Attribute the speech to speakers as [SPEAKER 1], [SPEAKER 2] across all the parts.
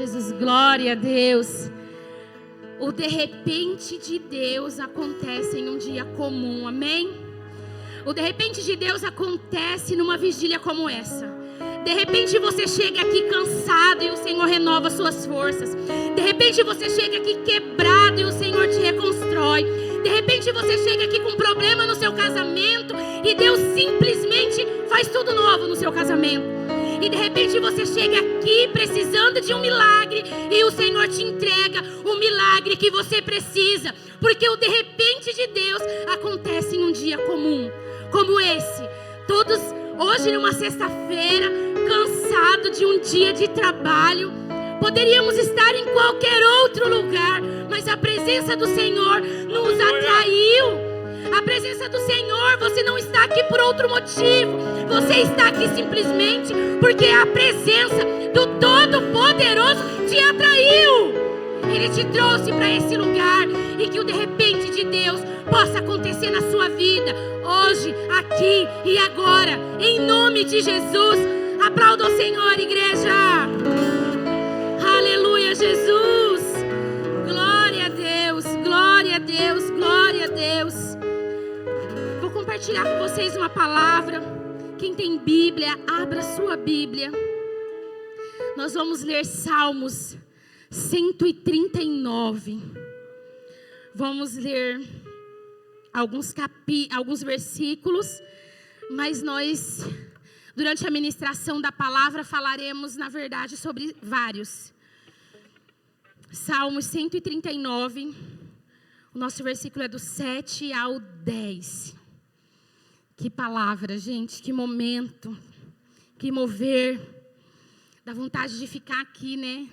[SPEAKER 1] Jesus, glória a Deus. O de repente de Deus acontece em um dia comum, amém? O de repente de Deus acontece numa vigília como essa. De repente você chega aqui cansado e o Senhor renova suas forças. De repente você chega aqui quebrado e o Senhor te reconstrói. De repente você chega aqui com problema no seu casamento e Deus simplesmente faz tudo novo no seu casamento. E de repente você chega aqui precisando de um milagre e o Senhor te entrega o milagre que você precisa. Porque o de repente de Deus acontece em um dia comum, como esse. Todos hoje numa sexta-feira, cansado de um dia de trabalho, poderíamos estar em qualquer outro lugar, mas a presença do Senhor nos atraiu. A presença do Senhor, você não está aqui por outro motivo. Você está aqui simplesmente porque a presença do Todo-Poderoso te atraiu. Ele te trouxe para esse lugar. E que o de repente de Deus possa acontecer na sua vida, hoje, aqui e agora, em nome de Jesus. Aplauda o Senhor, igreja. Aleluia, Jesus. Glória a Deus, glória a Deus, glória a Deus. Vou compartilhar com vocês uma palavra. Quem tem Bíblia, abra sua Bíblia. Nós vamos ler Salmos 139. Vamos ler alguns versículos, mas nós, durante a ministração da palavra, falaremos, na verdade, sobre vários. Salmos 139, o nosso versículo é do 7 ao 10. Que palavra, gente, que momento, que mover. Dá vontade de ficar aqui, né?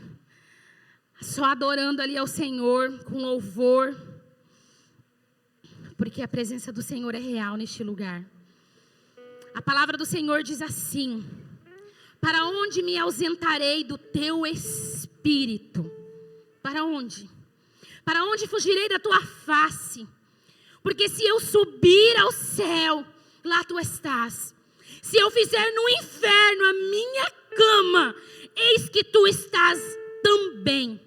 [SPEAKER 1] Só adorando ali ao Senhor, com louvor. Porque a presença do Senhor é real neste lugar. A palavra do Senhor diz assim: para onde me ausentarei do teu Espírito? Para onde? Para onde fugirei da tua face? Porque se eu subir ao céu, lá tu estás. Se eu fizer no inferno a minha cama, eis que tu estás também.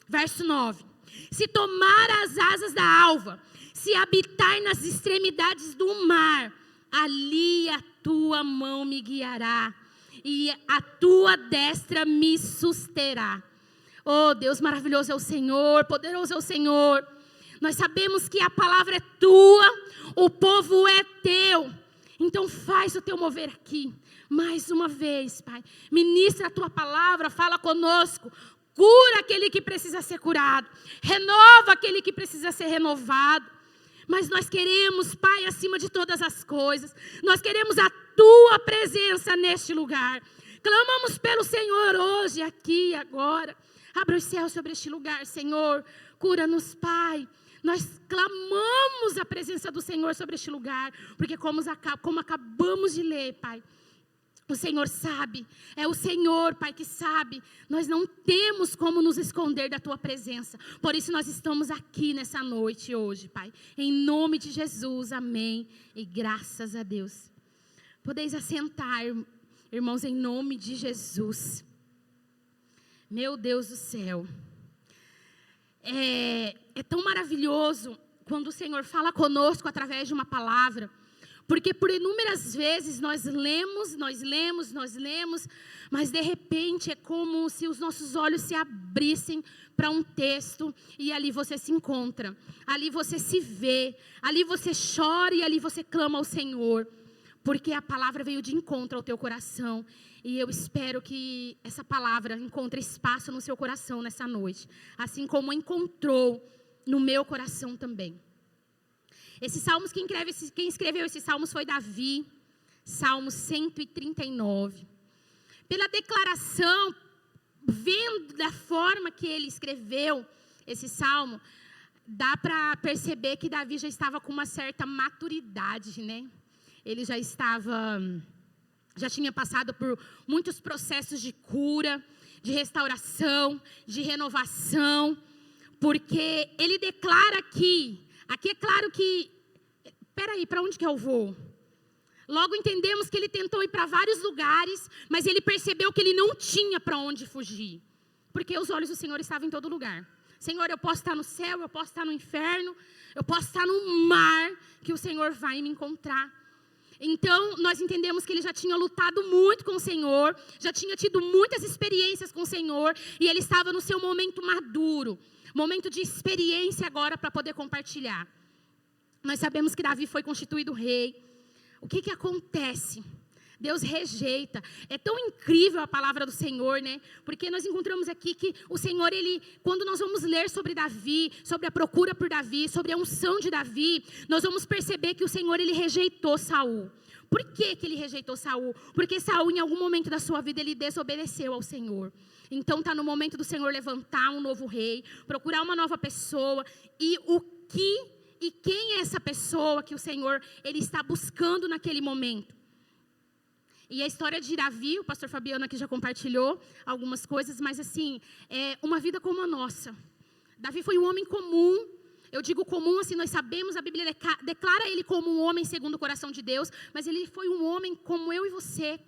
[SPEAKER 1] Verso 9. Se tomar as asas da alva, se habitar nas extremidades do mar, ali a tua mão me guiará e a tua destra me susterá. Oh, Deus maravilhoso é o Senhor, poderoso é o Senhor. Nós sabemos que a palavra é tua, o povo é teu. Então faz o teu mover aqui. Mais uma vez, Pai. Ministra a tua palavra, fala conosco. Cura aquele que precisa ser curado. Renova aquele que precisa ser renovado. Mas nós queremos, Pai, acima de todas as coisas, nós queremos a tua presença neste lugar. Clamamos pelo Senhor hoje, aqui e agora. Abra os céus sobre este lugar, Senhor. Cura-nos, Pai. Nós clamamos a presença do Senhor sobre este lugar, porque como acabamos de ler, Pai, o Senhor sabe, é o Senhor, Pai, que sabe. Nós não temos como nos esconder da tua presença. Por isso nós estamos aqui nessa noite hoje, Pai. Em nome de Jesus, amém. E graças a Deus. Podeis assentar, irmãos, em nome de Jesus. Meu Deus do céu. É tão maravilhoso quando o Senhor fala conosco através de uma palavra. Porque por inúmeras vezes nós lemos, mas de repente é como se os nossos olhos se abrissem para um texto e ali você se encontra, ali você se vê, ali você chora e ali você clama ao Senhor, porque a palavra veio de encontro ao teu coração. E eu espero que essa palavra encontre espaço no seu coração nessa noite, assim como encontrou no meu coração também. Esses salmos, quem escreveu esses salmos foi Davi, Salmo 139. Pela declaração, vendo da forma que ele escreveu esse salmo, dá para perceber que Davi já estava com uma certa maturidade, né? Ele já tinha passado por muitos processos de cura, de restauração, de renovação, porque ele declara aqui é claro que, peraí, para onde que eu vou? Logo entendemos que ele tentou ir para vários lugares, mas ele percebeu que ele não tinha para onde fugir. porque os olhos do Senhor estavam em todo lugar. Senhor, eu posso estar no céu, eu posso estar no inferno, eu posso estar no mar, que o Senhor vai me encontrar. Então, nós entendemos que ele já tinha lutado muito com o Senhor, já tinha tido muitas experiências com o Senhor, e ele estava no seu momento maduro, momento de experiência agora para poder compartilhar. Nós sabemos que Davi foi constituído rei. O que acontece? Deus rejeita. É tão incrível a palavra do Senhor, né? Porque nós encontramos aqui que o Senhor, quando nós vamos ler sobre Davi, sobre a procura por Davi, sobre a unção de Davi, nós vamos perceber que o Senhor, ele rejeitou Saul. Por que ele rejeitou Saul? Porque Saul, em algum momento da sua vida, ele desobedeceu ao Senhor. Então está no momento do Senhor levantar um novo rei, procurar uma nova pessoa, e quem é essa pessoa que o Senhor, ele está buscando naquele momento? E a história de Davi, o pastor Fabiano aqui já compartilhou algumas coisas, mas assim, é uma vida como a nossa. Davi foi um homem comum. Eu digo comum, assim, nós sabemos, a Bíblia declara ele como um homem segundo o coração de Deus, mas ele foi um homem como eu e você,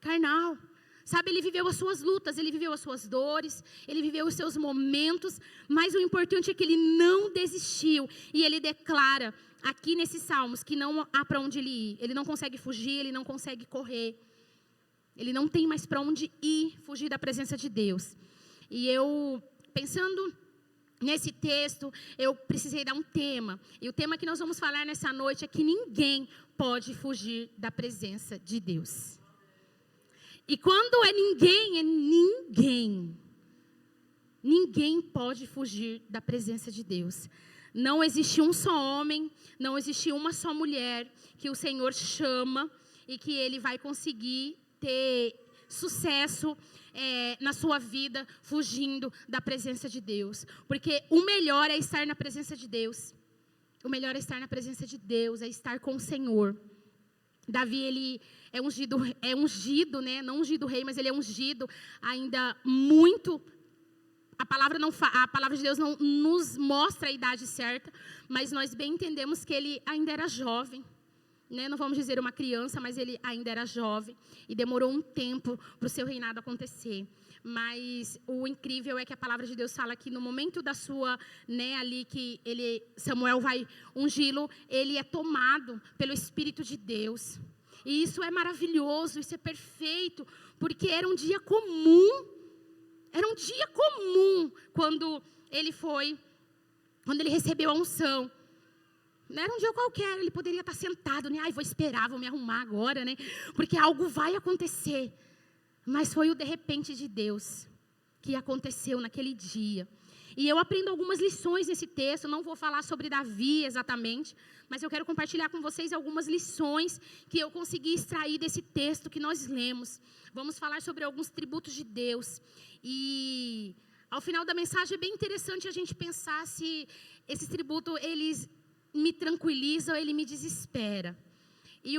[SPEAKER 1] carnal. Sabe, ele viveu as suas lutas, ele viveu as suas dores, ele viveu os seus momentos, mas o importante é que ele não desistiu. E ele declara aqui nesses salmos que não há para onde ele ir. Ele não consegue fugir, ele não consegue correr. Ele não tem mais para onde ir, fugir da presença de Deus. E eu, pensando nesse texto, eu precisei dar um tema. E o tema que nós vamos falar nessa noite é que ninguém pode fugir da presença de Deus. E quando é ninguém. Ninguém pode fugir da presença de Deus. Não existe um só homem, não existe uma só mulher que o Senhor chama e que ele vai conseguir ter sucesso na sua vida fugindo da presença de Deus. Porque o melhor é estar na presença de Deus. O melhor é estar na presença de Deus, é estar com o Senhor. Davi, ele é ungido, né? Não ungido rei, mas ele é ungido ainda muito. A palavra de Deus não nos mostra a idade certa, mas nós bem entendemos que ele ainda era jovem, né? Não vamos dizer uma criança, mas ele ainda era jovem e demorou um tempo para o seu reinado acontecer. Mas o incrível é que a palavra de Deus fala que no momento da sua, né, ali que Samuel vai ungí-lo, ele é tomado pelo Espírito de Deus. E isso é maravilhoso, isso é perfeito, porque era um dia comum. Era um dia comum quando ele recebeu a unção. Não era um dia qualquer, ele poderia estar sentado, né? Ai, vou esperar, vou me arrumar agora, né? Porque algo vai acontecer. Mas foi o de repente de Deus que aconteceu naquele dia. E eu aprendo algumas lições nesse texto. Não vou falar sobre Davi exatamente, mas eu quero compartilhar com vocês algumas lições que eu consegui extrair desse texto que nós lemos. Vamos falar sobre alguns tributos de Deus. E ao final da mensagem é bem interessante a gente pensar se esses tributos, eles me tranquilizam ou ele me desespera. E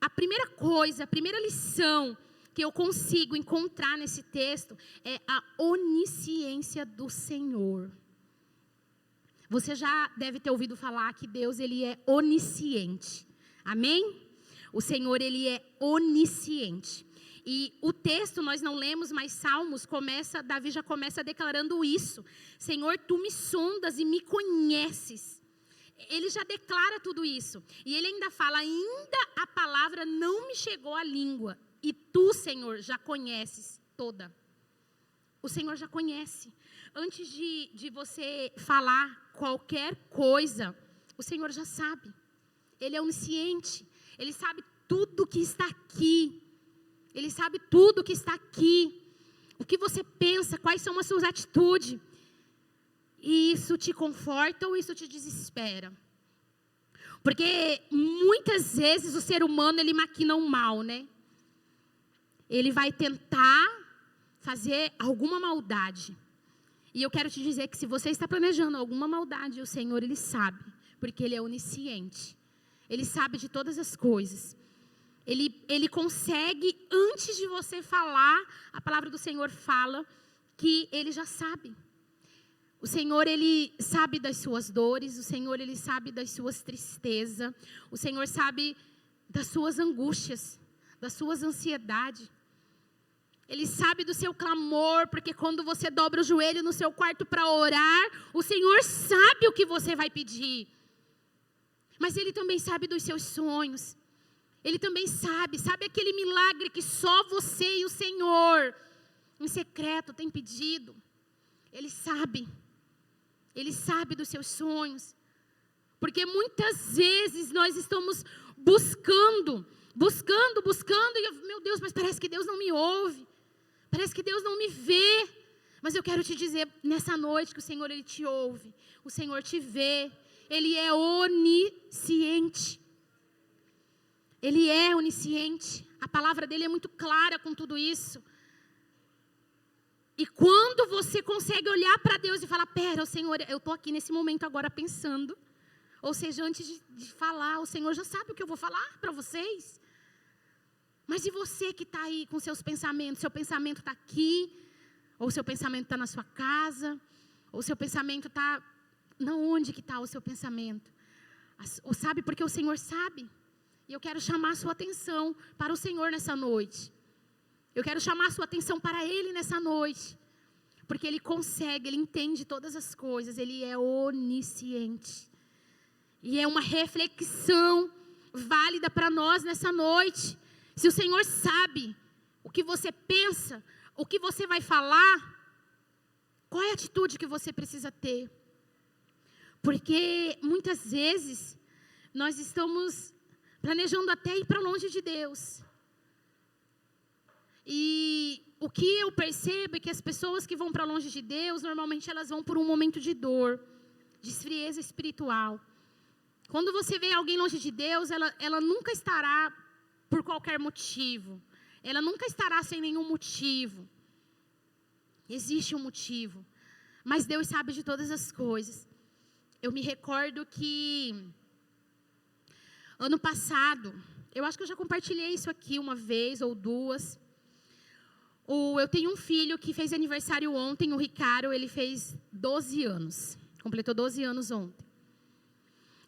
[SPEAKER 1] a primeira lição que eu consigo encontrar nesse texto é a onisciência do Senhor. Você já deve ter ouvido falar que Deus, ele é onisciente. Amém? O Senhor, ele é onisciente. E o texto nós não lemos, mas Salmos Davi já começa declarando isso. Senhor, tu me sondas e me conheces. Ele já declara tudo isso. E ele ainda fala, ainda a palavra não me chegou à língua. E tu, Senhor, já conheces toda. O Senhor já conhece. Antes de você falar qualquer coisa, o Senhor já sabe. Ele é onisciente. Ele sabe tudo que está aqui. Ele sabe tudo que está aqui. O que você pensa, quais são as suas atitudes. E isso te conforta ou isso te desespera? Porque muitas vezes o ser humano, ele maquina um mal, né? Ele vai tentar fazer alguma maldade. E eu quero te dizer que se você está planejando alguma maldade, o Senhor, ele sabe. Porque ele é onisciente. Ele sabe de todas as coisas. Ele consegue, antes de você falar, a palavra do Senhor fala que ele já sabe. O Senhor, ele sabe das suas dores. O Senhor, ele sabe das suas tristezas. O Senhor sabe das suas angústias, das suas ansiedades. Ele sabe do seu clamor, porque quando você dobra o joelho no seu quarto para orar, o Senhor sabe o que você vai pedir. Mas Ele também sabe dos seus sonhos. Ele também sabe aquele milagre que só você e o Senhor, em secreto, tem pedido. Ele sabe dos seus sonhos. Porque muitas vezes nós estamos buscando, e meu Deus, mas parece que Deus não me ouve. Parece que Deus não me vê. Mas eu quero te dizer nessa noite que o Senhor, Ele te ouve. O Senhor te vê. Ele é onisciente. Ele é onisciente. A palavra dele é muito clara com tudo isso. E quando você consegue olhar para Deus e falar, pera, o Senhor, eu estou aqui nesse momento agora pensando. Ou seja, antes de falar, o Senhor já sabe o que eu vou falar para vocês. Mas e você que está aí com seus pensamentos? Seu pensamento está aqui, ou seu pensamento está na sua casa, ou seu pensamento está... Onde que está o seu pensamento? Ou sabe, porque o Senhor sabe. E eu quero chamar a sua atenção para o Senhor nessa noite. Eu quero chamar a sua atenção para Ele nessa noite. Porque Ele consegue, Ele entende todas as coisas. Ele é onisciente. E é uma reflexão válida para nós nessa noite. Se o Senhor sabe o que você pensa, o que você vai falar, qual é a atitude que você precisa ter? Porque muitas vezes nós estamos planejando até ir para longe de Deus. E o que eu percebo é que as pessoas que vão para longe de Deus, normalmente elas vão por um momento de dor, de frieza espiritual. Quando você vê alguém longe de Deus, ela nunca estará por qualquer motivo. Ela nunca estará sem nenhum motivo. Existe um motivo. Mas Deus sabe de todas as coisas. Eu me recordo que ano passado, eu acho que eu já compartilhei isso aqui uma vez ou duas. Eu tenho um filho que fez aniversário ontem, o Ricardo, ele fez 12 anos. Completou 12 anos ontem.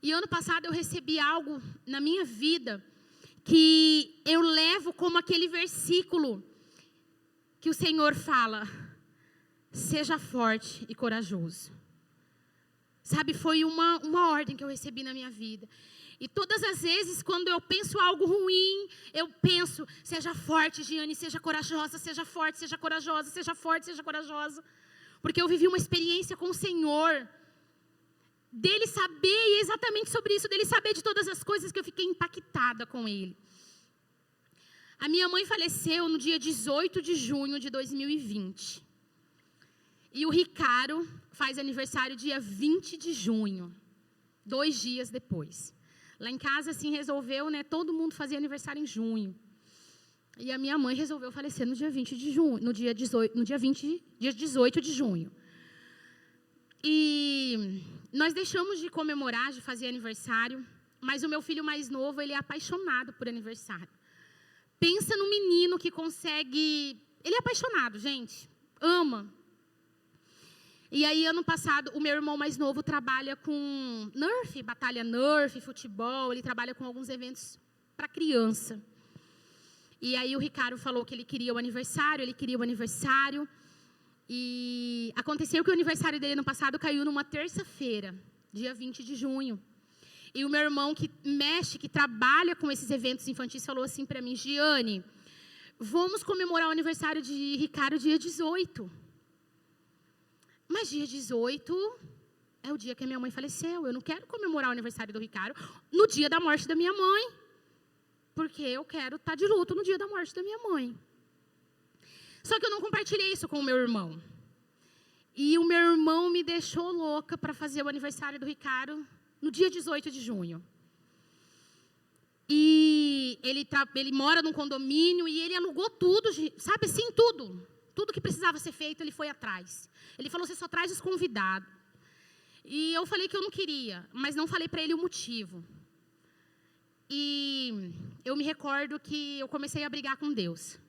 [SPEAKER 1] E ano passado eu recebi algo na minha vida que eu levo como aquele versículo que o Senhor fala: seja forte e corajoso. Sabe, foi uma ordem que eu recebi na minha vida. E todas as vezes, quando eu penso algo ruim, eu penso, seja forte, Giane, seja corajosa, seja forte, seja corajosa, seja forte, seja corajosa. Porque eu vivi uma experiência com o Senhor, dele saber exatamente sobre isso, dele saber de todas as coisas, que eu fiquei impactada com ele. A minha mãe faleceu no dia 18 de junho de 2020. E o Ricardo faz aniversário dia 20 de junho, 2 dias depois. Lá em casa, assim, resolveu, né, todo mundo fazia aniversário em junho. E a minha mãe resolveu falecer no dia 20 de junho, dia 18 de junho. E nós deixamos de comemorar, de fazer aniversário, mas o meu filho mais novo, ele é apaixonado por aniversário. Pensa num menino que consegue... Ele é apaixonado, gente, ama. E aí, ano passado, o meu irmão mais novo trabalha com Nerf, batalha Nerf, futebol. Ele trabalha com alguns eventos para criança. E aí, o Ricardo falou que ele queria o aniversário, E aconteceu que o aniversário dele ano passado caiu numa terça-feira, dia 20 de junho. E o meu irmão que trabalha com esses eventos infantis, falou assim para mim: Giane, vamos comemorar o aniversário de Ricardo dia 18. Mas dia 18 é o dia que a minha mãe faleceu. Eu não quero comemorar o aniversário do Ricardo no dia da morte da minha mãe. Porque eu quero estar de luto no dia da morte da minha mãe. Só que eu não compartilhei isso com o meu irmão. E o meu irmão me deixou louca para fazer o aniversário do Ricardo no dia 18 de junho. E ele mora num condomínio e ele alugou tudo, sabe assim, tudo. Tudo que precisava ser feito, ele foi atrás. Ele falou, você só traz os convidados. E eu falei que eu não queria, mas não falei para ele o motivo. E eu me recordo que eu comecei a brigar com Deus.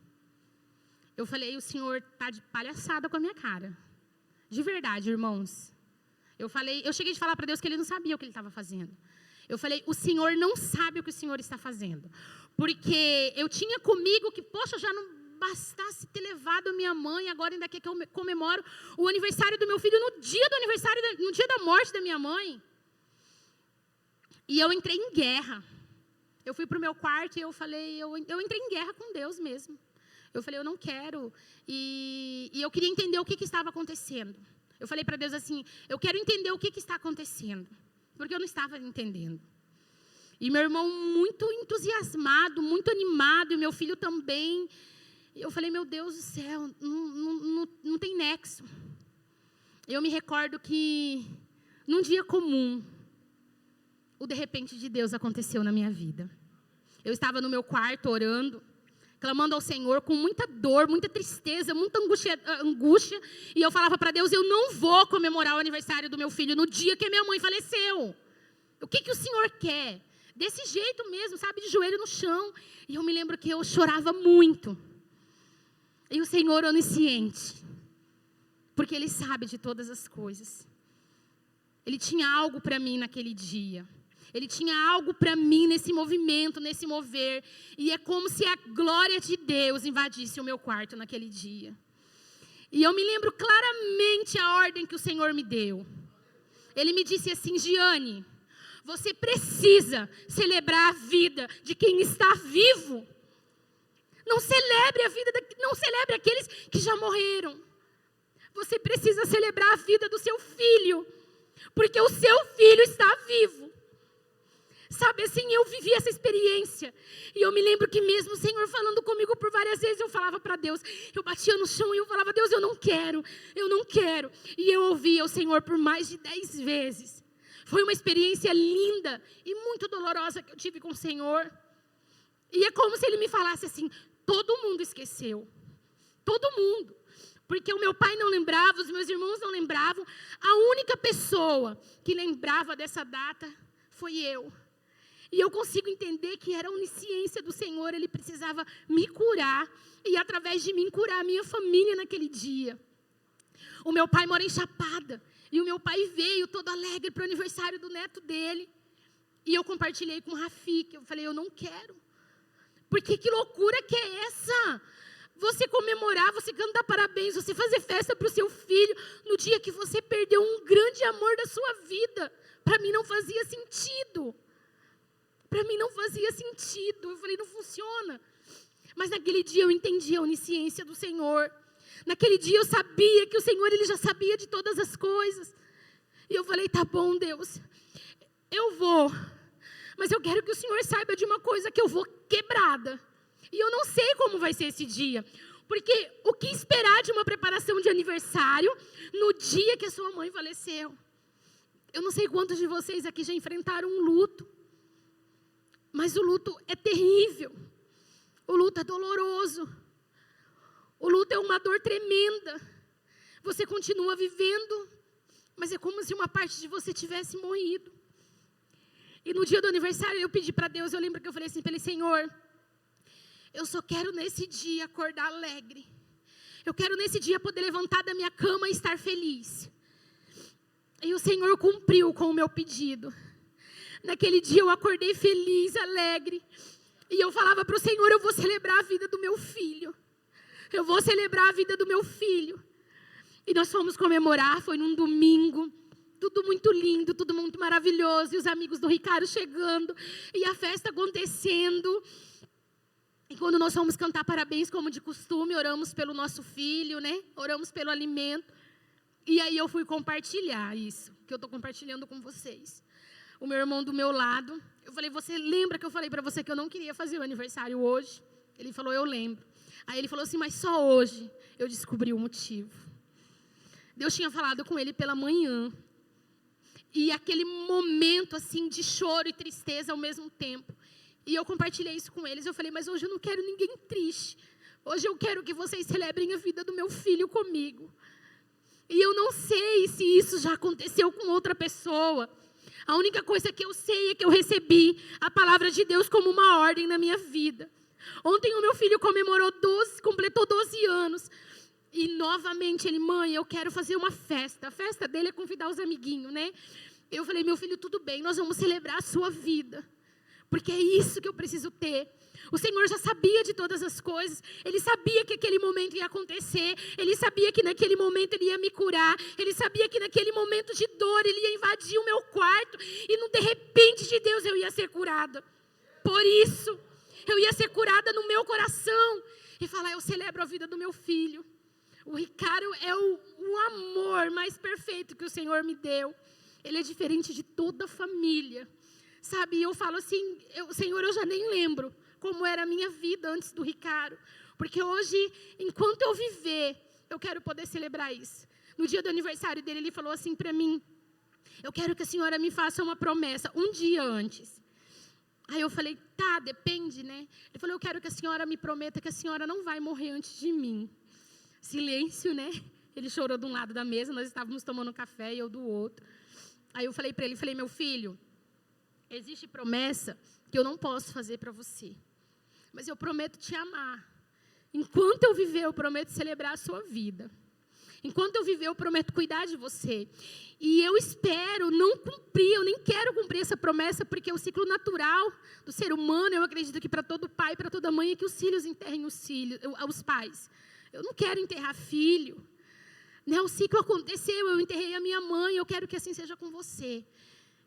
[SPEAKER 1] Eu falei, o Senhor está de palhaçada com a minha cara. De verdade, irmãos. Eu cheguei de falar para Deus que Ele não sabia o que Ele estava fazendo. Eu falei, o Senhor não sabe o que o Senhor está fazendo. Porque eu tinha comigo que, poxa, já não bastasse ter levado a minha mãe, agora ainda quer que eu comemoro o aniversário do meu filho no dia do aniversário, no dia da morte da minha mãe. E eu entrei em guerra. Eu fui para o meu quarto e eu falei, eu entrei em guerra com Deus mesmo. Eu falei, eu não quero. E eu queria entender o que estava acontecendo. Eu falei para Deus assim, eu quero entender o que está acontecendo. Porque eu não estava entendendo. E meu irmão muito entusiasmado, muito animado, e meu filho também. Eu falei, meu Deus do céu, não tem nexo. Eu me recordo que, num dia comum, o de repente de Deus aconteceu na minha vida. Eu estava no meu quarto orando, clamando ao Senhor com muita dor, muita tristeza, muita angústia. E eu falava para Deus, eu não vou comemorar o aniversário do meu filho no dia que minha mãe faleceu. O que o Senhor quer? Desse jeito mesmo, sabe, de joelho no chão. E eu me lembro que eu chorava muito. E o Senhor onisciente, porque Ele sabe de todas as coisas. Ele tinha algo para mim naquele dia. Ele tinha algo para mim nesse movimento, nesse mover. E é como se a glória de Deus invadisse o meu quarto naquele dia. E eu me lembro claramente a ordem que o Senhor me deu. Ele me disse assim, Giane, você precisa celebrar a vida de quem está vivo. Não celebre a vida, não celebre aqueles que já morreram. Você precisa celebrar a vida do seu filho, porque o seu filho está vivo. Sabe assim, eu vivi essa experiência. E eu me lembro que mesmo o Senhor falando comigo por várias vezes, eu falava para Deus, eu batia no chão e eu falava, Deus, eu não quero. E eu ouvia o Senhor por mais de 10 vezes. Foi uma experiência linda e muito dolorosa que eu tive com o Senhor. E é como se Ele me falasse assim, todo mundo esqueceu. Todo mundo. Porque o meu pai não lembrava, os meus irmãos não lembravam. A única pessoa que lembrava dessa data foi eu. E eu consigo entender que era a onisciência do Senhor. Ele precisava me curar. E através de mim curar a minha família naquele dia. O meu pai mora em Chapada. E o meu pai veio todo alegre para o aniversário do neto dele. E eu compartilhei com o Rafik. Eu falei, eu não quero. Porque que loucura que é essa? Você comemorar, você cantar parabéns, você fazer festa para o seu filho no dia que você perdeu um grande amor da sua vida. Para mim não fazia sentido. Para mim não fazia sentido. Eu falei, não funciona. Mas naquele dia eu entendi a onisciência do Senhor. Naquele dia eu sabia que o Senhor, Ele já sabia de todas as coisas. E eu falei, tá bom, Deus, eu vou. Mas eu quero que o Senhor saiba de uma coisa, que eu vou quebrada. E eu não sei como vai ser esse dia. Porque o que esperar de uma preparação de aniversário no dia que a sua mãe faleceu? Eu não sei quantos de vocês aqui já enfrentaram um luto. Mas o luto é terrível. O luto é doloroso. O luto é uma dor tremenda. Você continua vivendo, mas é como se uma parte de você tivesse morrido. E no dia do aniversário eu pedi para Deus, eu lembro que eu falei assim para Ele, Senhor, eu só quero nesse dia acordar alegre. Eu quero nesse dia poder levantar da minha cama e estar feliz. E o Senhor cumpriu com o meu pedido. Naquele dia eu acordei feliz, alegre. E eu falava para o Senhor, eu vou celebrar a vida do meu filho. Eu vou celebrar a vida do meu filho. E nós fomos comemorar, foi num domingo. Tudo muito lindo, tudo muito maravilhoso. E os amigos do Ricardo chegando. E a festa acontecendo. E quando nós fomos cantar parabéns, como de costume, oramos pelo nosso filho, né? Oramos pelo alimento. E aí eu fui compartilhar isso, que eu estou compartilhando com vocês. O meu irmão do meu lado, eu falei, você lembra que eu falei para você que eu não queria fazer o aniversário hoje? Ele falou, eu lembro. Aí ele falou assim, mas só hoje eu descobri o motivo. Deus tinha falado com ele pela manhã. E aquele momento assim de choro e tristeza ao mesmo tempo. E eu compartilhei isso com eles. Eu falei, mas hoje eu não quero ninguém triste. Hoje eu quero que vocês celebrem a vida do meu filho comigo. E eu não sei se isso já aconteceu com outra pessoa. A única coisa que eu sei é que eu recebi a palavra de Deus como uma ordem na minha vida. Ontem o meu filho completou 12 anos. E novamente ele, mãe, eu quero fazer uma festa. A festa dele é convidar os amiguinhos, né? Eu falei, meu filho, tudo bem, nós vamos celebrar a sua vida. porque é isso que eu preciso ter. O Senhor já sabia de todas as coisas. Ele sabia que aquele momento ia acontecer. Ele sabia que naquele momento Ele ia me curar. Ele sabia que naquele momento de dor Ele ia invadir o meu quarto. E no de repente de Deus eu ia ser curada. Por isso, eu ia ser curada no meu coração. E falar, eu celebro a vida do meu filho. O Ricardo é o amor mais perfeito que o Senhor me deu. Ele é diferente de toda a família. Sabe, e eu falo assim, Senhor, eu já nem lembro como era a minha vida antes do Ricardo. Porque hoje, enquanto eu viver, eu quero poder celebrar isso. No dia do aniversário dele, ele falou assim para mim, eu quero que a senhora me faça uma promessa, um dia antes. Aí eu falei, tá, depende, né? Ele falou, eu quero que a senhora me prometa que a senhora não vai morrer antes de mim. Silêncio, né? Ele chorou de um lado da mesa, nós estávamos tomando café e eu do outro. Aí eu falei para ele, meu filho, existe promessa que eu não posso fazer para você. Mas eu prometo te amar. Enquanto eu viver, eu prometo celebrar a sua vida. Enquanto eu viver, eu prometo cuidar de você. E eu espero não cumprir, eu nem quero cumprir essa promessa, porque o ciclo natural do ser humano, eu acredito que para todo pai, para toda mãe, é que os filhos enterrem os pais. Eu não quero enterrar filho. Né? O ciclo aconteceu, eu enterrei a minha mãe, eu quero que assim seja com você.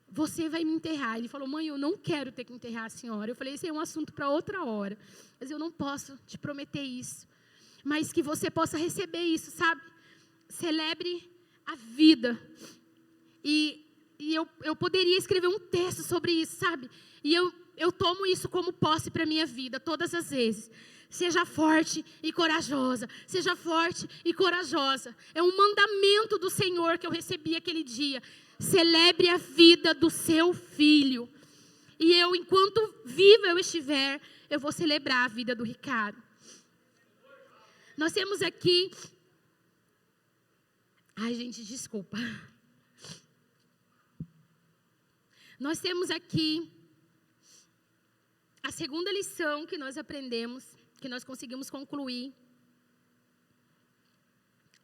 [SPEAKER 1] Você vai me enterrar. Ele falou, mãe, eu não quero ter que enterrar a senhora. Eu falei, esse é um assunto para outra hora. Mas eu não posso te prometer isso. Mas que você possa receber isso, sabe? Celebre a vida. E eu poderia escrever um texto sobre isso, sabe? E eu tomo isso como posse para a minha vida, todas as vezes. Seja forte e corajosa. Seja forte e corajosa. É um mandamento do Senhor que eu recebi aquele dia. Celebre a vida do seu filho. E eu, enquanto viva eu estiver, eu vou celebrar a vida do Ricardo. Nós temos aqui... Ai, gente, desculpa. Nós temos aqui a segunda lição que nós aprendemos, que nós conseguimos concluir.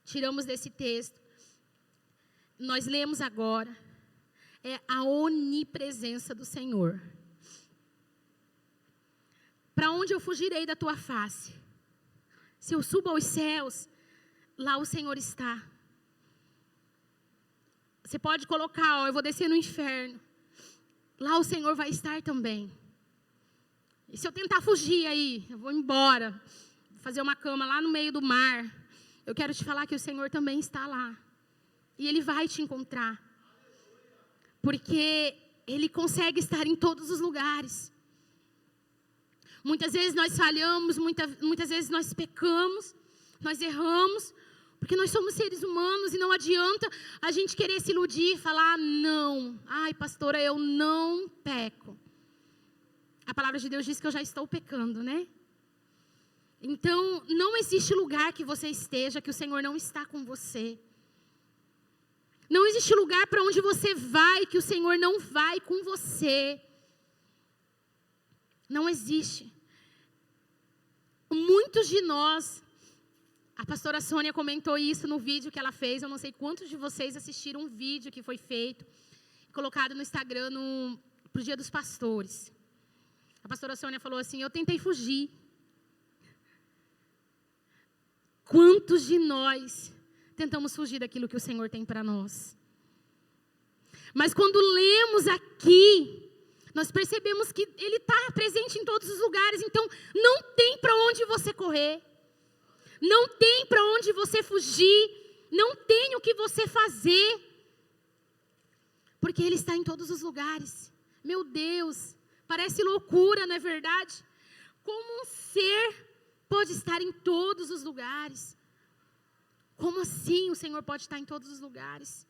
[SPEAKER 1] Tiramos desse texto. Nós lemos agora, é a onipresença do Senhor. Para onde eu fugirei da tua face? Se eu subo aos céus, lá o Senhor está. Você pode colocar, eu vou descer no inferno. Lá o Senhor vai estar também. E se eu tentar fugir aí, eu vou embora, fazer uma cama lá no meio do mar, eu quero te falar que o Senhor também está lá. E Ele vai te encontrar. Porque Ele consegue estar em todos os lugares. Muitas vezes nós falhamos, muitas vezes nós pecamos, nós erramos, porque nós somos seres humanos e não adianta a gente querer se iludir e falar, não, ai pastora, eu não peco. A palavra de Deus diz que eu já estou pecando, né? Então, não existe lugar que você esteja que o Senhor não está com você. Não existe lugar para onde você vai que o Senhor não vai com você. Não existe. Muitos de nós, a pastora Sônia comentou isso no vídeo que ela fez, eu não sei quantos de vocês assistiram um vídeo que foi feito, colocado no Instagram pro Dia dos Pastores. A pastora Sônia falou assim, eu tentei fugir. Quantos de nós tentamos fugir daquilo que o Senhor tem para nós? Mas quando lemos aqui, nós percebemos que Ele está presente em todos os lugares. Então, não tem para onde você correr. Não tem para onde você fugir. Não tem o que você fazer. Porque Ele está em todos os lugares. Meu Deus, parece loucura, não é verdade? Como um ser pode estar em todos os lugares? Como assim o Senhor pode estar em todos os lugares?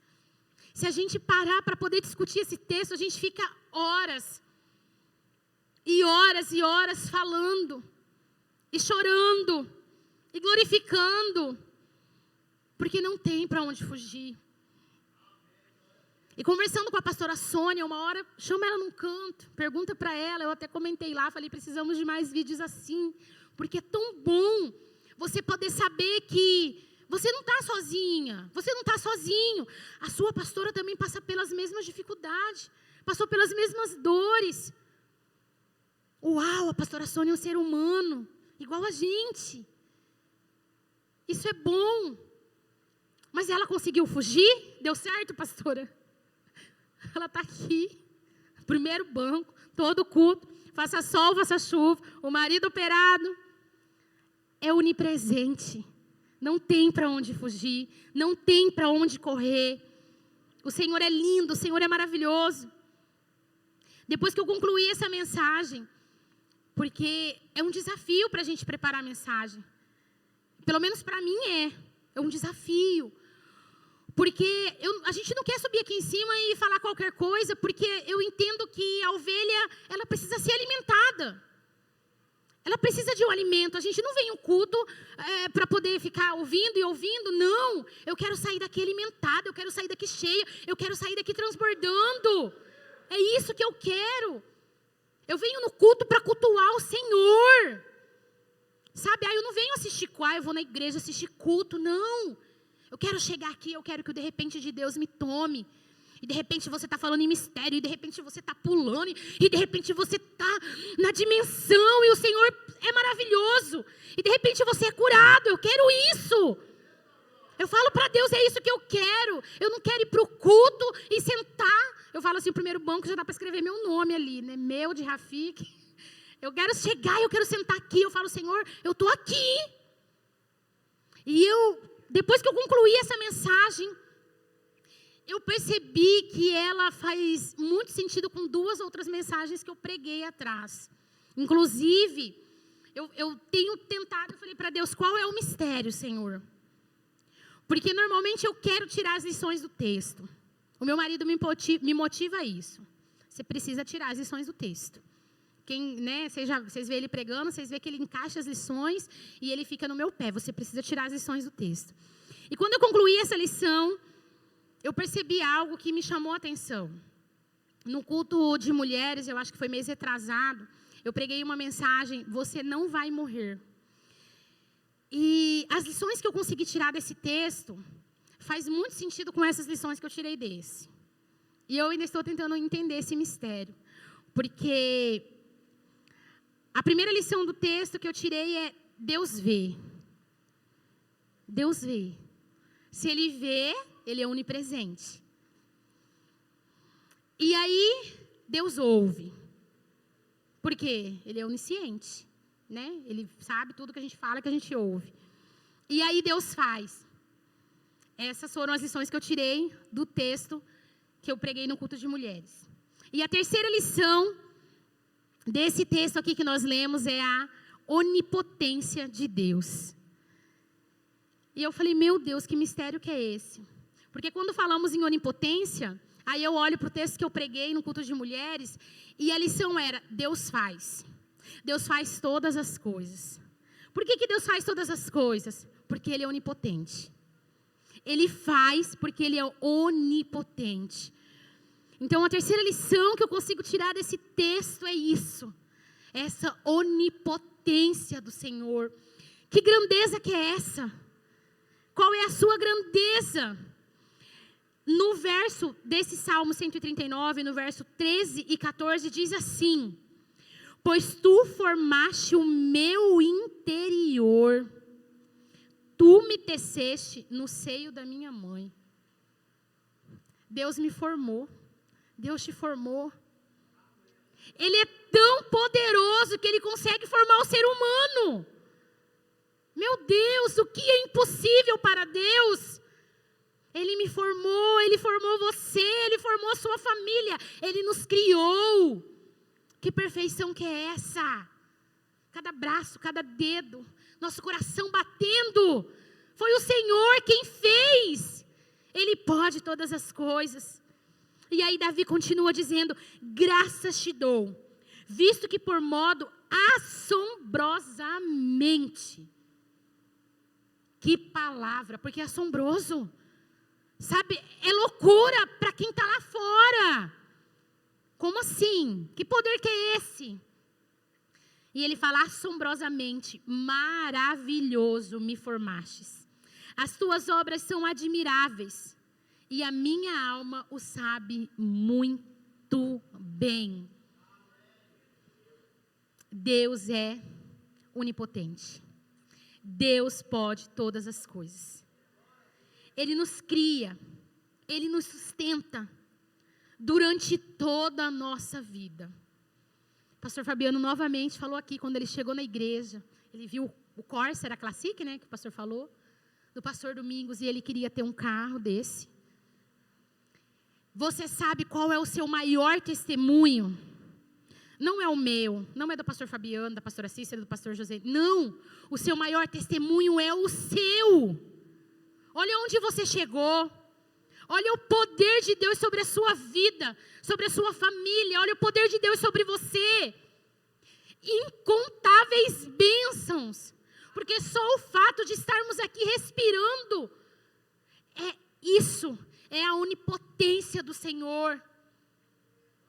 [SPEAKER 1] Se a gente parar para poder discutir esse texto, a gente fica horas e horas e horas falando, e chorando, e glorificando, porque não tem para onde fugir. E conversando com a pastora Sônia, uma hora, chama ela num canto, pergunta para ela, eu até comentei lá, falei, precisamos de mais vídeos assim, porque é tão bom você poder saber que você não está sozinha, você não está sozinho. A sua pastora também passa pelas mesmas dificuldades, passou pelas mesmas dores. Uau, a pastora Sônia é um ser humano, igual a gente. Isso é bom. Mas ela conseguiu fugir? Deu certo, pastora? Ela está aqui, primeiro banco, todo culto, faça sol, faça chuva, o marido operado. É onipresente. Não tem para onde fugir, não tem para onde correr. O Senhor é lindo, o Senhor é maravilhoso. Depois que eu concluí essa mensagem, porque é um desafio para a gente preparar a mensagem. Pelo menos para mim é um desafio. Porque a gente não quer subir aqui em cima e falar qualquer coisa, porque eu entendo que a ovelha, ela precisa ser alimentada. Ela precisa de um alimento. A gente não vem em um culto para poder ficar ouvindo e ouvindo. Não, eu quero sair daqui alimentada, eu quero sair daqui cheia, eu quero sair daqui transbordando. É isso que eu quero. Eu venho no culto para cultuar o Senhor. Sabe, eu não venho assistir choir, eu vou na igreja assistir culto, não. Eu quero chegar aqui, eu quero que de repente de Deus me tome. E de repente você está falando em mistério, e de repente você está pulando, e de repente você está na dimensão, e o Senhor é maravilhoso. E de repente você é curado, eu quero isso. Eu falo para Deus, é isso que eu quero. Eu não quero ir para o culto e sentar. Eu falo assim, o primeiro banco já dá para escrever meu nome ali, né? Meu, de Rafik. Eu quero chegar, eu quero sentar aqui. Eu falo, Senhor, eu estou aqui. E depois que eu concluí essa mensagem, eu percebi que ela faz muito sentido com duas outras mensagens que eu preguei atrás. Inclusive, eu tenho tentado, eu falei para Deus, qual é o mistério, Senhor? Porque normalmente eu quero tirar as lições do texto. O meu marido me motiva a isso. Você precisa tirar as lições do texto. Vocês veem ele pregando, vocês veem que ele encaixa as lições e ele fica no meu pé. Você precisa tirar as lições do texto. E quando eu concluí essa lição, eu percebi algo que me chamou a atenção. No culto de mulheres, eu acho que foi mês retrasado, eu preguei uma mensagem, você não vai morrer. E as lições que eu consegui tirar desse texto, faz muito sentido com essas lições que eu tirei desse. E eu ainda estou tentando entender esse mistério. Porque a primeira lição do texto que eu tirei é, Deus vê. Deus vê. Se Ele vê, Ele é onipresente. E aí, Deus ouve. Por quê? Ele é onisciente, né? Ele sabe tudo que a gente fala, que a gente ouve. E aí, Deus faz. Essas foram as lições que eu tirei do texto que eu preguei no culto de mulheres. E a terceira lição desse texto aqui que nós lemos é a onipotência de Deus. E eu falei, meu Deus, que mistério que é esse? Porque quando falamos em onipotência, aí eu olho para o texto que eu preguei no culto de mulheres, e a lição era, Deus faz. Deus faz todas as coisas. Por que Deus faz todas as coisas? Porque Ele é onipotente. Ele faz porque Ele é onipotente. Então, a terceira lição que eu consigo tirar desse texto é isso. Essa onipotência do Senhor. Que grandeza que é essa? Qual é a sua grandeza? No verso desse Salmo 139, no verso 13 e 14, diz assim: pois tu formaste o meu interior, tu me teceste no seio da minha mãe. Deus me formou, Deus te formou. Ele é tão poderoso que Ele consegue formar o ser humano. Meu Deus, o que é impossível para Deus? Ele me formou, Ele formou você, Ele formou a sua família, Ele nos criou. Que perfeição que é essa? Cada braço, cada dedo, nosso coração batendo. Foi o Senhor quem fez. Ele pode todas as coisas. E aí Davi continua dizendo, graças te dou, visto que por modo assombrosamente. Que palavra, porque é assombroso. Sabe, é loucura para quem está lá fora. Como assim? Que poder que é esse? E ele fala assombrosamente, maravilhoso me formastes. As tuas obras são admiráveis. E a minha alma o sabe muito bem. Deus é onipotente. Deus pode todas as coisas. Ele nos cria, Ele nos sustenta durante toda a nossa vida. O pastor Fabiano novamente falou aqui, quando ele chegou na igreja, ele viu o Corsa, a Classic, né, que o pastor falou, do pastor Domingos, e ele queria ter um carro desse. Você sabe qual é o seu maior testemunho? Não é o meu, não é do pastor Fabiano, da pastora Cícera, do pastor José. Não, o seu maior testemunho é o seu. Olha onde você chegou. Olha o poder de Deus sobre a sua vida, sobre a sua família. Olha o poder de Deus sobre você. Incontáveis bênçãos. Porque só o fato de estarmos aqui respirando, é a onipotência do Senhor.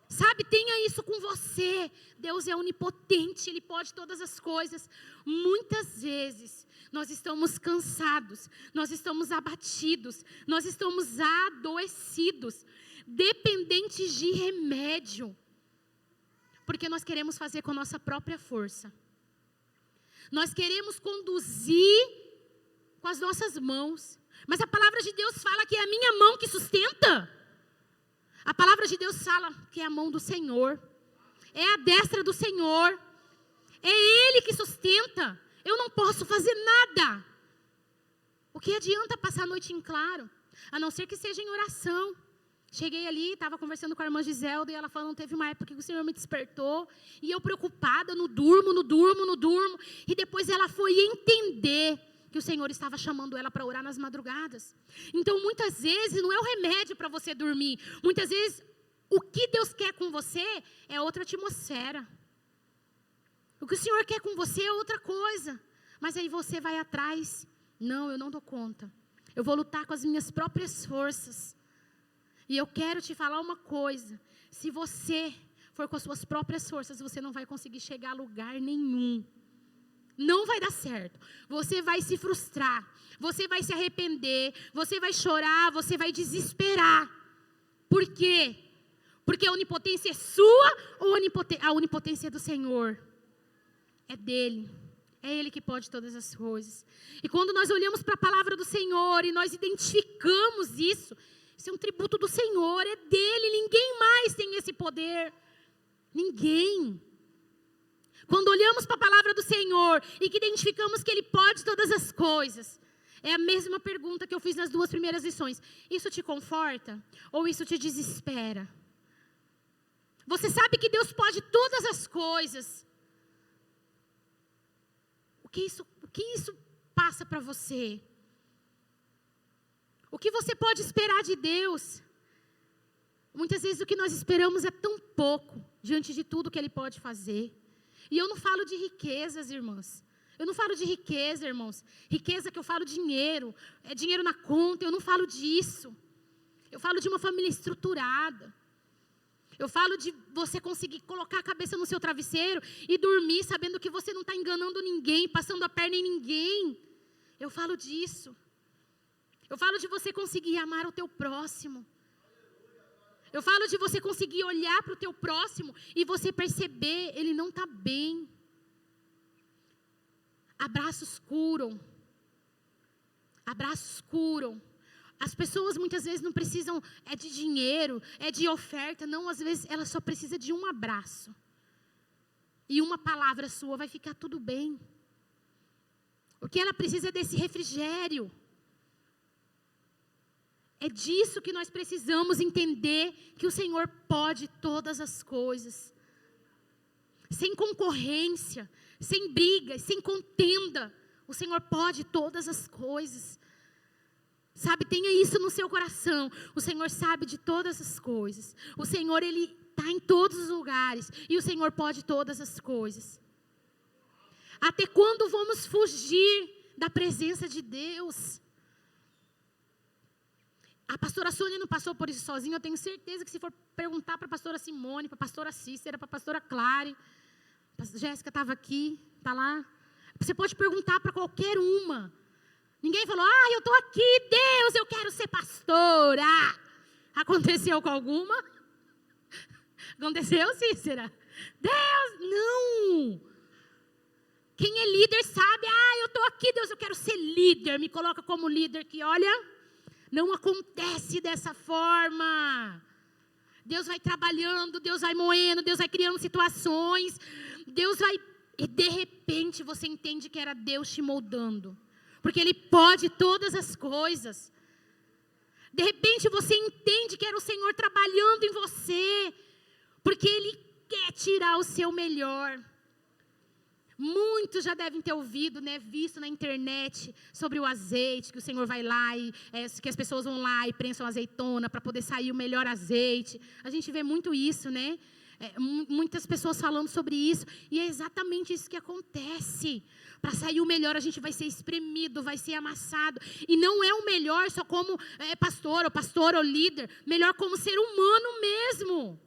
[SPEAKER 1] Sabe, tenha isso com você. Deus é onipotente, Ele pode todas as coisas. Muitas vezes nós estamos cansados, nós estamos abatidos, nós estamos adoecidos, dependentes de remédio, porque nós queremos fazer com a nossa própria força. Nós queremos conduzir com as nossas mãos, mas a palavra de Deus fala que é a minha mão que sustenta. A palavra de Deus fala que é a mão do Senhor, é a destra do Senhor, é Ele que sustenta. Eu não posso fazer nada. O que adianta passar a noite em claro? A não ser que seja em oração. Cheguei ali, estava conversando com a irmã Giselda, e ela falando, teve uma época que o Senhor me despertou, e eu preocupada, não durmo, e depois ela foi entender que o Senhor estava chamando ela para orar nas madrugadas. Então, muitas vezes, não é o remédio para você dormir. Muitas vezes, o que Deus quer com você é outra atmosfera. O que o Senhor quer com você é outra coisa. Mas aí você vai atrás. Não, eu não dou conta. Eu vou lutar com as minhas próprias forças. E eu quero te falar uma coisa. Se você for com as suas próprias forças, você não vai conseguir chegar a lugar nenhum. Não vai dar certo. Você vai se frustrar. Você vai se arrepender. Você vai chorar. Você vai desesperar. Por quê? Porque a onipotência é sua ou a onipotência é do Senhor? É dele. É Ele que pode todas as coisas. E quando nós olhamos para a palavra do Senhor e nós identificamos isso é um tributo do Senhor, é dele. Ninguém mais tem esse poder. Ninguém. Quando olhamos para a palavra do Senhor e que identificamos que Ele pode todas as coisas, é a mesma pergunta que eu fiz nas 2 primeiras lições. Isso te conforta ou isso te desespera? Você sabe que Deus pode todas as coisas. O que isso passa para você? O que você pode esperar de Deus? Muitas vezes o que nós esperamos é tão pouco diante de tudo que Ele pode fazer. E eu não falo de riquezas, irmãs. Eu não falo de riqueza, irmãos. Riqueza que eu falo dinheiro, é dinheiro na conta, eu não falo disso. Eu falo de uma família estruturada. Eu falo de você conseguir colocar a cabeça no seu travesseiro e dormir sabendo que você não está enganando ninguém, passando a perna em ninguém. Eu falo disso. Eu falo de você conseguir amar o teu próximo. Eu falo de você conseguir olhar para o teu próximo e você perceber, ele não está bem. Abraços curam. Abraços curam. As pessoas muitas vezes não precisam de dinheiro, de oferta. Não, às vezes ela só precisa de um abraço. E uma palavra sua vai ficar tudo bem. O que ela precisa é desse refrigério. É disso que nós precisamos entender, que o Senhor pode todas as coisas. Sem concorrência, sem brigas, sem contenda. O Senhor pode todas as coisas. Sabe, tenha isso no seu coração. O Senhor sabe de todas as coisas. O Senhor, Ele está em todos os lugares. E o Senhor pode todas as coisas. Até quando vamos fugir da presença de Deus? A pastora Sônia não passou por isso sozinha. Eu tenho certeza que se for perguntar para a pastora Simone, para a pastora Cícera, para a pastora Clare, a Jéssica estava aqui, está lá. Você pode perguntar para qualquer uma. Ninguém falou, eu estou aqui, Deus, eu quero ser pastora. Aconteceu com alguma? Aconteceu, Cícera? Deus, não. Quem é líder sabe, eu estou aqui, Deus, eu quero ser líder, me coloca como líder, que olha, não acontece dessa forma. Deus vai trabalhando, Deus vai moendo, Deus vai criando situações, Deus vai, e de repente você entende que era Deus te moldando, porque Ele pode todas as coisas. De repente você entende que era o Senhor trabalhando em você, porque Ele quer tirar o seu melhor. Muitos já devem ter ouvido, né, visto na internet sobre o azeite, que o Senhor vai lá e que as pessoas vão lá e prensam azeitona para poder sair o melhor azeite. A gente vê muito isso, né? Muitas pessoas falando sobre isso, e é exatamente isso que acontece. Para sair o melhor, a gente vai ser espremido, vai ser amassado, e não é o melhor só como pastor ou líder, melhor como ser humano mesmo,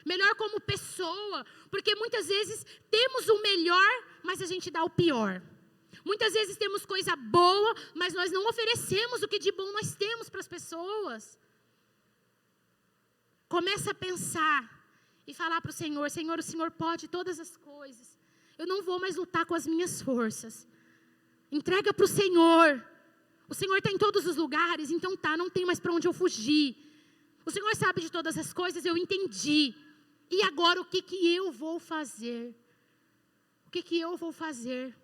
[SPEAKER 1] melhor como pessoa, porque muitas vezes temos o melhor, mas a gente dá o pior. Muitas vezes temos coisa boa, mas nós não oferecemos o que de bom nós temos para as pessoas. Começa a pensar e falar para o Senhor, Senhor, o Senhor pode todas as coisas. Eu não vou mais lutar com as minhas forças. Entrega para o Senhor. O Senhor está em todos os lugares, então não tem mais para onde eu fugir. O Senhor sabe de todas as coisas, eu entendi. E agora o que eu vou fazer? O que eu vou fazer?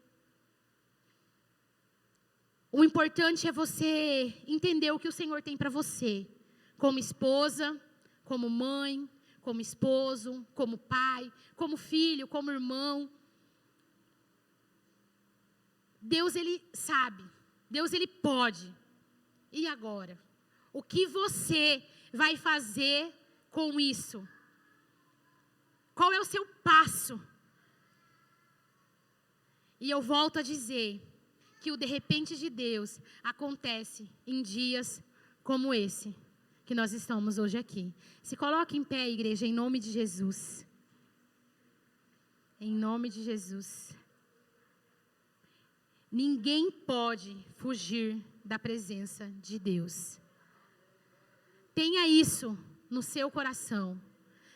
[SPEAKER 1] O importante é você entender o que o Senhor tem para você. Como esposa, como mãe, como esposo, como pai, como filho, como irmão. Deus, Ele sabe. Deus, Ele pode. E agora? O que você vai fazer com isso? Qual é o seu passo? E eu volto a dizer que o de repente de Deus acontece em dias como esse que nós estamos hoje aqui. Se coloque em pé, igreja, em nome de Jesus. Em nome de Jesus. Ninguém pode fugir da presença de Deus. Tenha isso no seu coração.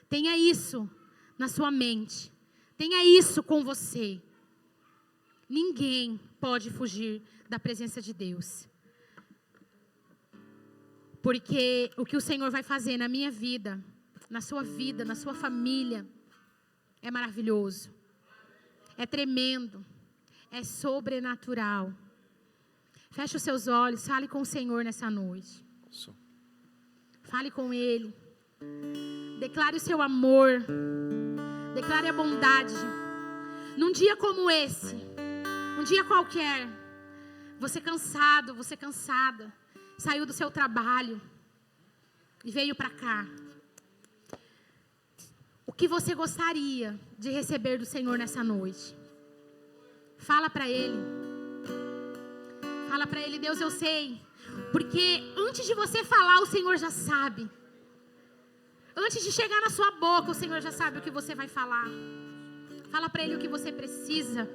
[SPEAKER 1] Tenha isso na sua mente. Tenha isso com você. Ninguém pode fugir da presença de Deus. Porque o que o Senhor vai fazer na minha vida, na sua família, é maravilhoso. É tremendo. É sobrenatural. Feche os seus olhos, fale com o Senhor nessa noite. Fale com Ele. Declare o seu amor. Declare a bondade. Num dia como esse, um dia qualquer, você cansado, você cansada, saiu do seu trabalho e veio para cá. O que você gostaria de receber do Senhor nessa noite? Fala para Ele. Fala para Ele, Deus, eu sei. Porque antes de você falar, o Senhor já sabe. Antes de chegar na sua boca, o Senhor já sabe o que você vai falar. Fala para Ele o que você precisa,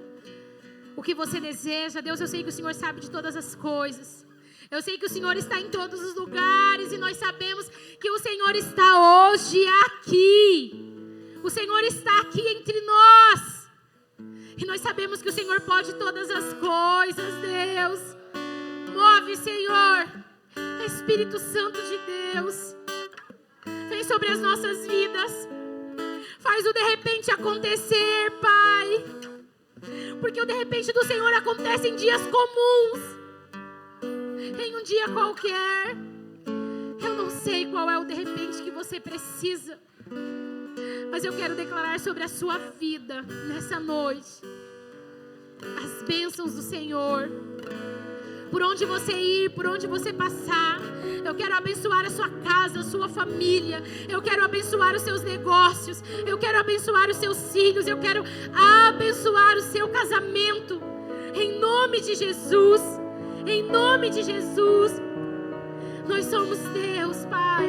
[SPEAKER 1] o que você deseja. Deus, eu sei que o Senhor sabe de todas as coisas. Eu sei que o Senhor está em todos os lugares. E nós sabemos que o Senhor está hoje aqui. O Senhor está aqui entre nós. E nós sabemos que o Senhor pode todas as coisas, Deus. Move, Senhor. Espírito Santo de Deus. Vem sobre as nossas vidas. Faz o de repente acontecer, Pai. Porque o de repente do Senhor acontece em dias comuns. Em um dia qualquer. Eu não sei qual é o de repente que você precisa. Mas eu quero declarar sobre a sua vida nessa noite as bênçãos do Senhor. Por onde você ir, por onde você passar, eu quero abençoar a sua casa, a sua família. Eu quero abençoar os seus negócios. Eu quero abençoar os seus filhos. Eu quero abençoar o seu casamento. Em nome de Jesus. Em nome de Jesus. Nós somos Deus, Pai.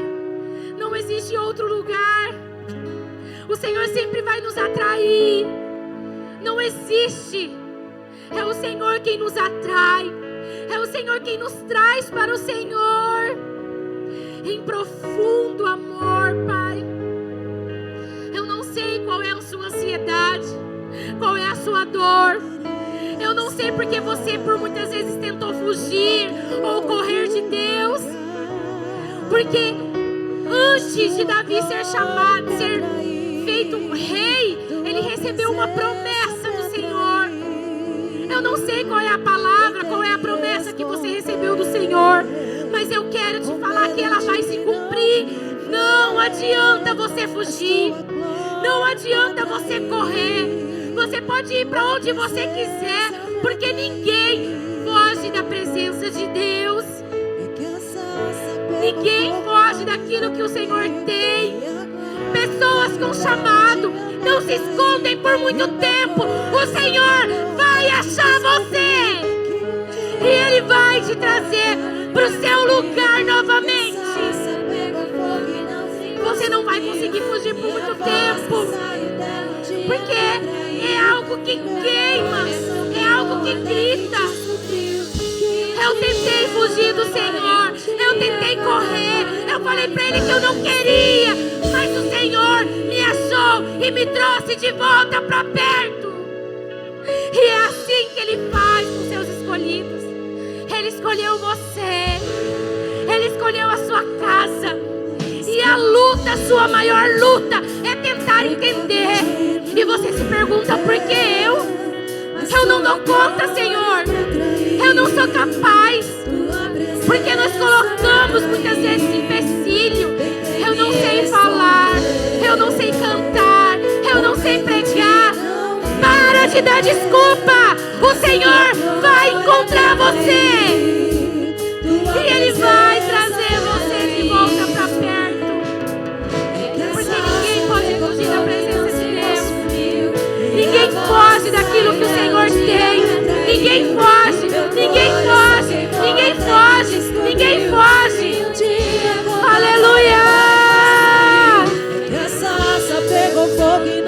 [SPEAKER 1] Não existe outro lugar. O Senhor sempre vai nos atrair. Não existe. É o Senhor quem nos atrai. É o Senhor quem nos traz para o Senhor. Em profundo amor, Pai. Eu não sei qual é a sua ansiedade, qual é a sua dor. Eu não sei porque você por muitas vezes tentou fugir ou correr de Deus. Porque antes de Davi ser chamado, ser feito um rei, ele recebeu uma promessa do Senhor. Eu não sei qual é a palavra, qual é a promessa que você recebeu do Senhor, mas eu quero te falar que ela vai se cumprir. Não adianta você fugir, não adianta você correr. Você pode ir para onde você quiser, porque ninguém foge da presença de Deus. Ninguém foge daquilo que o Senhor tem. Pessoas com chamado não se escondem por muito tempo. O Senhor vai achar você e Ele vai te trazer para o seu lugar novamente. Você não vai conseguir fugir por muito tempo, porque é algo que queima, é algo que grita. Eu tentei fugir do Senhor, eu tentei correr, eu falei para Ele que eu não queria, mas o Senhor me achou e me trouxe de volta para perto. E é assim que Ele faz com seus escolhidos. Ele escolheu você, Ele escolheu a sua casa. E a luta, a sua maior luta é tentar entender. E você se pergunta, por que eu? Eu não dou conta, Senhor. Eu não sou capaz. Porque nós colocamos muitas vezes empecilho. Eu não sei falar, eu não sei cantar, eu não sei pregar. Para de dar desculpa. O Senhor vai encontrar você. E Ele vai trazer você de volta para perto. Porque ninguém pode fugir da presença de Deus. Ninguém foge daquilo que o Senhor tem. Ninguém foge, ninguém foge, ninguém foge, ninguém foge. Aleluia!
[SPEAKER 2] Que a sarça pegou fogo e